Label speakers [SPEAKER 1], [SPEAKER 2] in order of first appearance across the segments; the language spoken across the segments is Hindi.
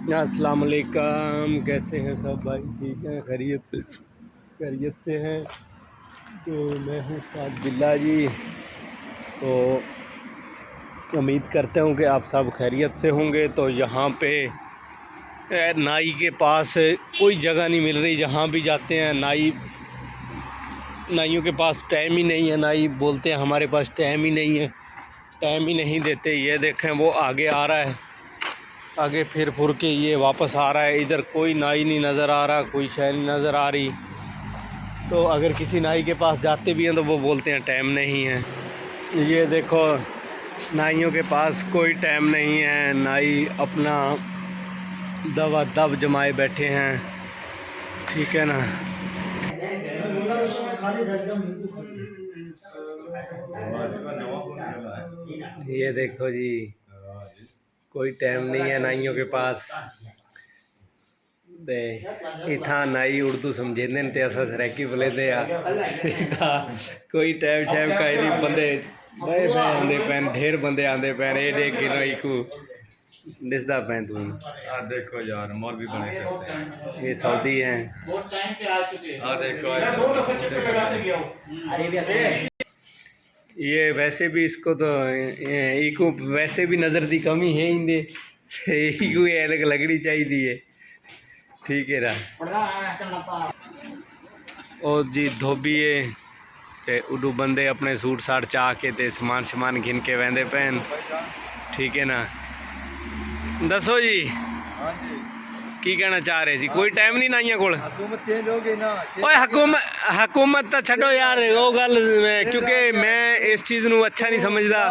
[SPEAKER 1] अस्सलाम वालेकुम, कैसे हैं सब भाई? ठीक हैं, खैरियत से हैं। तो मैं हूँ साद बिल्ला जी। तो उम्मीद करते हूँ कि आप सब खैरियत से होंगे। तो यहाँ पे नाई के पास कोई जगह नहीं मिल रही, जहाँ भी जाते हैं नाइयों के पास टाइम ही नहीं है। नाई बोलते हैं हमारे पास टाइम ही नहीं है, टाइम ही नहीं देते। ये देखें वो आगे आ रहा है, आगे फिर फुर के ये वापस आ रहा है। इधर कोई नाई नहीं नज़र आ रहा, कोई शय नहीं नज़र आ रही। तो अगर किसी नाई के पास जाते भी हैं तो वो बोलते हैं टाइम नहीं है। ये देखो नाइयों के पास कोई टाइम नहीं है, नाई अपना दवा दब जमाए बैठे हैं, ठीक है ना। ये देखो जी, कोई टाइम नहीं है नाइयों के पास। ते इथा नाई उर्दू समझेंदे ते असा सरैकी बोलेंदे आ। कोई टाइम शाइम का ही नहीं, बंदे बड़े आंदे पैन, ढेर बंदे आंदे पैन। एडे किलो इकू दिसदा पैन तू।
[SPEAKER 2] आ देखो यार मोर भी बने करते हैं।
[SPEAKER 1] ये सऊदी हैं।
[SPEAKER 3] बहुत टाइम पे आ चुके हैं।
[SPEAKER 2] आ देखो
[SPEAKER 1] ये वैसे भी इसको तो इको वैसे भी नज़र की कमी है इंदे। इको ऐनक लगनी चाहिए, ठीक है ना। और जी धोबीए ते उडू बंदे अपने सूट साट चाह के ते समान घिन के वहदे पैन, ठीक है ना। दसो जी
[SPEAKER 2] हाँ जी,
[SPEAKER 1] की कहना चाह रहे जी? कोई टाइम नहीं नाइया कोल।
[SPEAKER 2] हुकूमत चेंज हो गई ना।
[SPEAKER 1] ओए हुकूमत तो छो यार, वो गल क्योंकि मैं इस चीज़ नू अच्छा नहीं समझदा,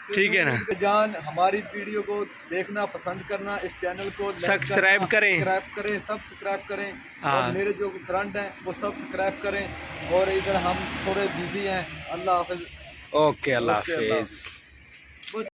[SPEAKER 1] ठीक है ना।
[SPEAKER 2] जान हमारी वीडियो को देखना पसंद करना, इस चैनल को
[SPEAKER 1] सब्सक्राइब करें,
[SPEAKER 2] सब्सक्राइब करें।
[SPEAKER 1] हाँ।
[SPEAKER 2] और मेरे जो फ्रेंड हैं वो सब्सक्राइब करें। और इधर हम थोड़े बिजी हैं। अल्लाह हाफिज।
[SPEAKER 1] ओके, अल्लाह हाफिज़।